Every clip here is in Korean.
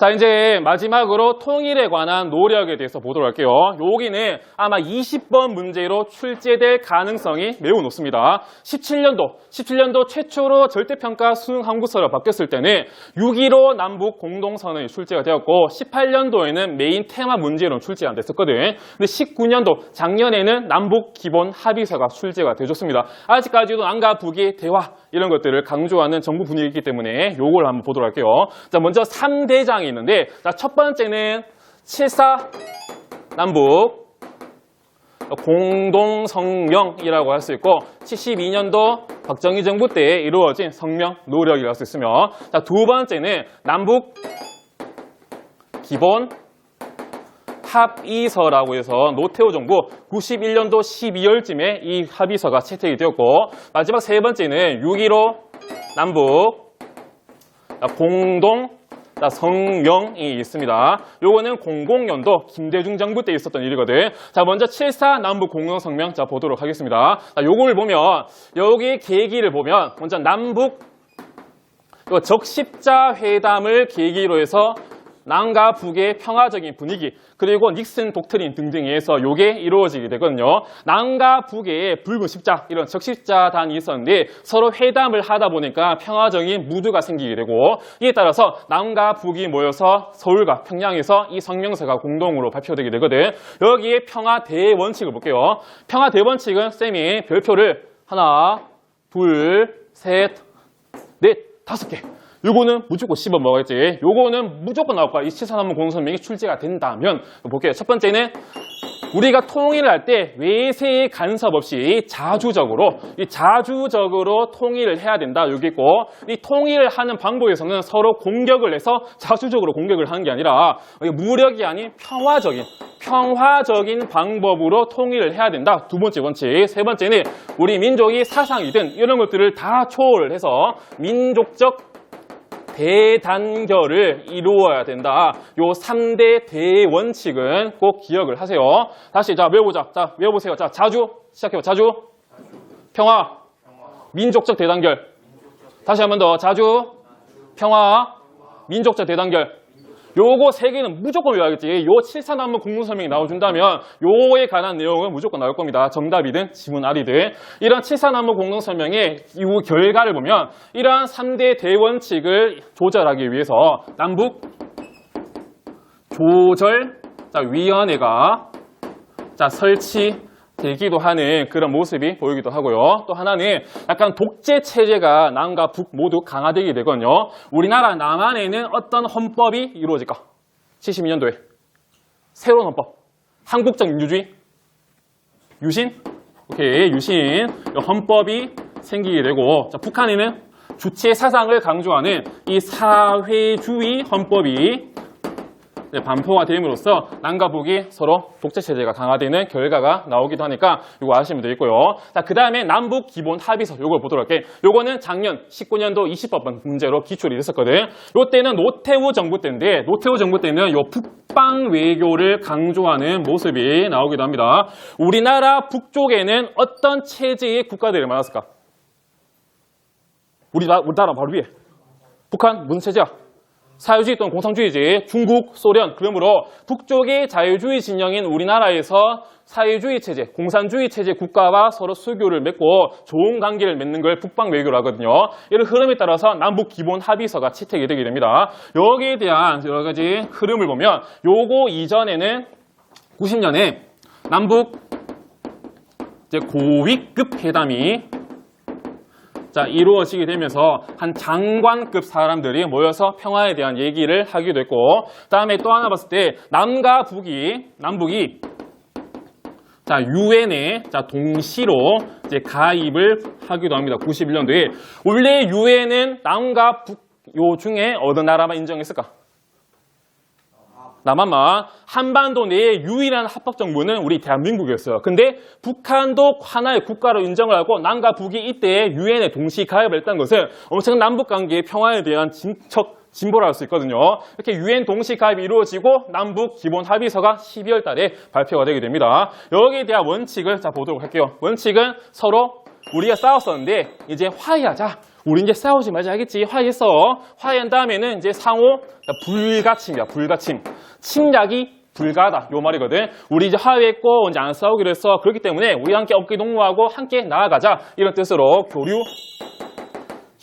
자, 이제 마지막으로 통일에 관한 노력에 대해서 보도록 할게요. 여기는 아마 20번 문제로 출제될 가능성이 매우 높습니다. 17년도 최초로 절대평가 수능 한국서가 바뀌었을 때는 6.15 남북 공동선언이 출제가 되었고 18년도에는 메인 테마 문제로 출제가 안 됐었거든. 근데 19년도 작년에는 남북 기본 합의서가 출제가 되었습니다. 아직까지도 남과 북의 대화 이런 것들을 강조하는 정부 분위기이기 때문에 요걸 한번 보도록 할게요. 자, 먼저 3대장이 있는데, 자, 첫 번째는 7.4 남북 공동성명이라고 할 수 있고, 72년도 박정희 정부 때 이루어진 성명 노력이라고 할 수 있으며, 자, 두 번째는 남북 기본 합의서라고 해서 노태우 정부 91년도 12월쯤에 이 합의서가 채택이 되었고, 마지막 세 번째는 6.15 남북 공동 성명이 있습니다. 요거는 00년도 김대중 정부 때 있었던 일이거든. 자, 먼저 7.4 남북 공동 성명 자 보도록 하겠습니다. 자, 요걸 보면 여기 계기를 보면 먼저 남북 적십자 회담을 계기로 해서 남과 북의 평화적인 분위기 그리고 닉슨 독트린 등등에 의해서 요게 이루어지게 되거든요. 남과 북의 붉은 십자 이런 적십자단이 있었는데 서로 회담을 하다 보니까 평화적인 무드가 생기게 되고 이에 따라서 남과 북이 모여서 서울과 평양에서 이 성명서가 공동으로 발표되게 되거든. 여기에 평화 대원칙을 볼게요. 평화 대원칙은 쌤이 별표를 하나, 둘, 셋, 넷, 5개. 요거는 무조건 씹어 먹어야지. 요거는 무조건 나올 거야. 이 7.4 남북 공동성명이 출제가 된다면 볼게요. 첫 번째는 우리가 통일을 할 때 외세의 간섭 없이 자주적으로 통일을 해야 된다. 여기 있고 이 통일을 하는 방법에서는 서로 공격을 해서 자주적으로 공격을 하는 게 아니라 무력이 아닌 평화적인 방법으로 통일을 해야 된다. 두 번째 원칙. 세 번째는 우리 민족이 사상이든 이런 것들을 다 초월을 해서 민족적 대단결을 이루어야 된다. 요 3대 대원칙은 꼭 기억을 하세요. 다시 자 외워보자. 자 외워보세요. 자 자주 시작해요. 자주 평화 민족적 대단결. 다시 한 번 더. 자주 평화 민족적 대단결. 요거 세 개는 무조건 외워야겠지. 요 7.4 남북 공동성명이 나와준다면 요거에 관한 내용은 무조건 나올 겁니다. 정답이든 지문 아리든. 이런 7.4 남북 공동성명의 이 결과를 보면 이러한 3대 대원칙을 조절하기 위해서 남북 조절위원회가 설치되기도 하는 그런 모습이 보이기도 하고요. 또 하나는 약간 독재 체제가 남과 북 모두 강화되게 되거든요. 우리나라 남한에는 어떤 헌법이 이루어질까? 72년도에 새로운 헌법, 한국적 민주주의, 유신, 오케이 유신 헌법이 생기게 되고, 자, 북한에는 주체 사상을 강조하는 이 사회주의 헌법이 반포가 됨으로써 남과 북이 서로 독재체제가 강화되는 결과가 나오기도 하니까 이거 아시면 되겠고요. 자, 그 다음에 남북 기본 합의서 요걸 보도록 할게. 요거는 작년 19년도 20번 문제로 기출이 됐었거든. 요때는 노태우 정부 때인데 노태우 정부 때는 요 북방 외교를 강조하는 모습이 나오기도 합니다. 우리나라 북쪽에는 어떤 체제의 국가들이 많았을까? 우리나라 바로 위에. 북한 무슨 체제야? 사회주의 또는 공산주의지. 중국, 소련. 그러므로 북쪽의 자유주의 진영인 우리나라에서 사회주의 체제, 공산주의 체제 국가와 서로 수교를 맺고 좋은 관계를 맺는 걸 북방 외교로 하거든요. 이런 흐름에 따라서 남북 기본 합의서가 채택이 되게 됩니다. 여기에 대한 여러 가지 흐름을 보면 요거 이전에는 90년에 남북 고위급 회담이 이루어지게 되면서 한 장관급 사람들이 모여서 평화에 대한 얘기를 하기도 했고, 다음에 또 하나 봤을 때 남북이 유엔에 동시로 가입을 하기도 합니다. 91년도에. 원래 유엔은 남과 북 요 중에 어느 나라만 인정했을까? 남한만. 한반도 내에 유일한 합법 정부는 우리 대한민국이었어요. 근데 북한도 하나의 국가로 인정을 하고 남과 북이 이때 유엔에 동시 가입을 했다는 것은 엄청난 남북관계의 평화에 대한 진보를 할 수 있거든요. 이렇게 유엔 동시 가입이 이루어지고 남북 기본 합의서가 12월 달에 발표가 되게 됩니다. 여기에 대한 원칙을 보도록 할게요. 원칙은 서로 우리가 싸웠었는데 이제 화해하자. 우리 이제 싸우지 말자 하겠지. 화해했어. 화해한 다음에는 이제 상호 불가침이야. 불가침. 침략이 불가하다. 요 말이거든. 우리 이제 화해했고 이제 안 싸우기로 했어. 그렇기 때문에 우리 함께 어깨 동무하고 함께 나아가자. 이런 뜻으로 교류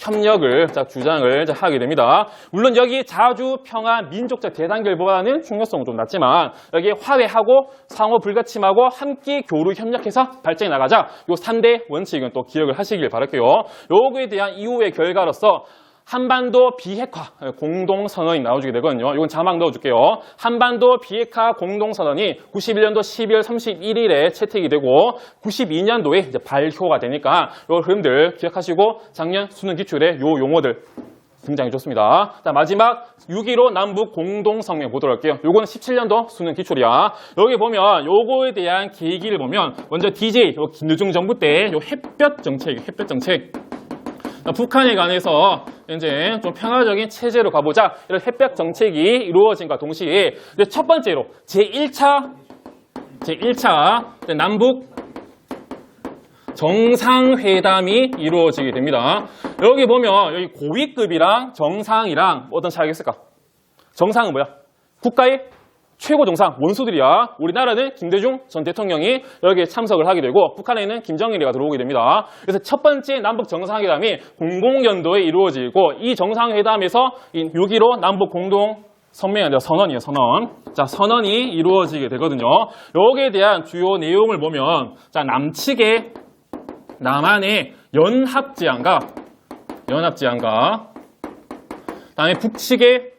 협력을 주장을 하게 됩니다. 물론 여기 자주 평화 민족적 대단결보다는 중요성은 좀 낮지만 여기 화해하고 상호 불가침하고 함께 교류 협력해서 발전해 나가자. 요 3대 원칙은 또 기억을 하시길 바랄게요. 요거에 대한 이후의 결과로서 한반도 비핵화 공동선언이 나와주게 되거든요. 이건 자막 넣어줄게요. 한반도 비핵화 공동선언이 91년도 12월 31일에 채택이 되고 92년도에 이제 발효가 되니까 요 흐름들 기억하시고 작년 수능 기출에 요 용어들 등장해 줬습니다. 자, 마지막 6.15 남북 공동성명 보도록 할게요. 요거는 17년도 수능 기출이야. 여기 보면 요거에 대한 계기를 보면 먼저 DJ 김대중 정부 때 요 햇볕 정책. 북한에 관해서 이제 좀 평화적인 체제로 가보자. 이런 햇볕 정책이 이루어진과 동시에 첫 번째로 제1차 남북 정상회담이 이루어지게 됩니다. 여기 보면 여기 고위급이랑 정상이랑 어떤 차이가 있을까? 정상은 뭐야? 국가의 최고 정상, 원수들이야. 우리나라는 김대중 전 대통령이 여기에 참석을 하게 되고 북한에는 김정일이가 들어오게 됩니다. 그래서 첫 번째 남북 정상회담이 00년도에 이루어지고 이 정상회담에서 6.15 남북 공동 선명이 아니라 선언이에요, 선언. 자, 선언이 이루어지게 되거든요. 여기에 대한 주요 내용을 보면 자, 남측의 남한의 연합제한과 그다음에 북측의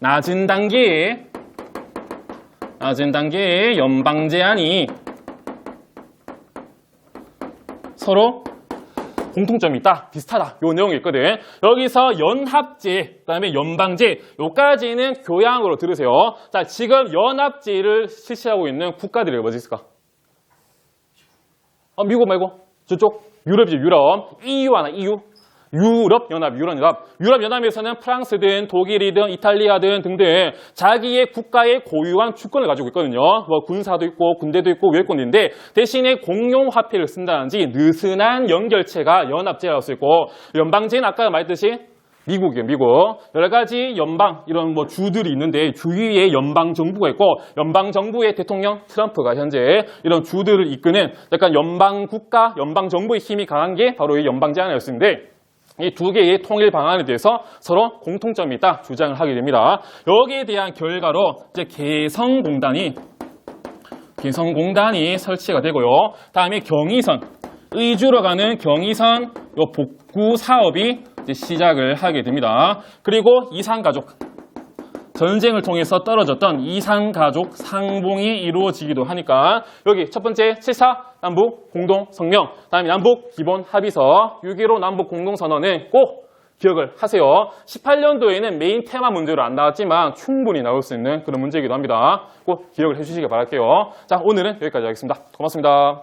낮은 단계의 연방 제한이 서로 공통점이 있다, 비슷하다. 요 내용이 있거든. 여기서 연합제, 그다음에 연방제, 요까지는 교양으로 들으세요. 자, 지금 연합제를 실시하고 있는 국가들이 뭐지 있을까? 미국 말고 저쪽 유럽이죠, 유럽. EU 하나, EU. 유럽연합에서는 프랑스든 독일이든 이탈리아든 등등 자기의 국가의 고유한 주권을 가지고 있거든요. 뭐 군사도 있고 군대도 있고 외권인데 대신에 공용화폐를 쓴다든지 느슨한 연결체가 연합제라고 써 있고 연방제는 아까 말했듯이 미국이에요, 미국. 여러 가지 연방, 이런 뭐 주들이 있는데 주위에 연방정부가 있고 연방정부의 대통령 트럼프가 현재 이런 주들을 이끄는 약간 연방국가, 연방정부의 힘이 강한 게 바로 이 연방제 하나였는데 이 두 개의 통일 방안에 대해서 서로 공통점이 있다 주장을 하게 됩니다. 여기에 대한 결과로 이제 개성공단이 설치가 되고요. 다음에 경의선, 의주로 가는 경의선 요 복구 사업이 이제 시작을 하게 됩니다. 그리고 이산가족, 전쟁을 통해서 떨어졌던 이산가족 상봉이 이루어지기도 하니까 여기 첫 번째 7.4 남북 공동성명, 다음에 남북 기본 합의서, 6.15 남북 공동선언은 꼭 기억을 하세요. 18년도에는 메인 테마 문제로 안 나왔지만 충분히 나올 수 있는 그런 문제이기도 합니다. 꼭 기억을 해주시기 바랄게요. 자, 오늘은 여기까지 하겠습니다. 고맙습니다.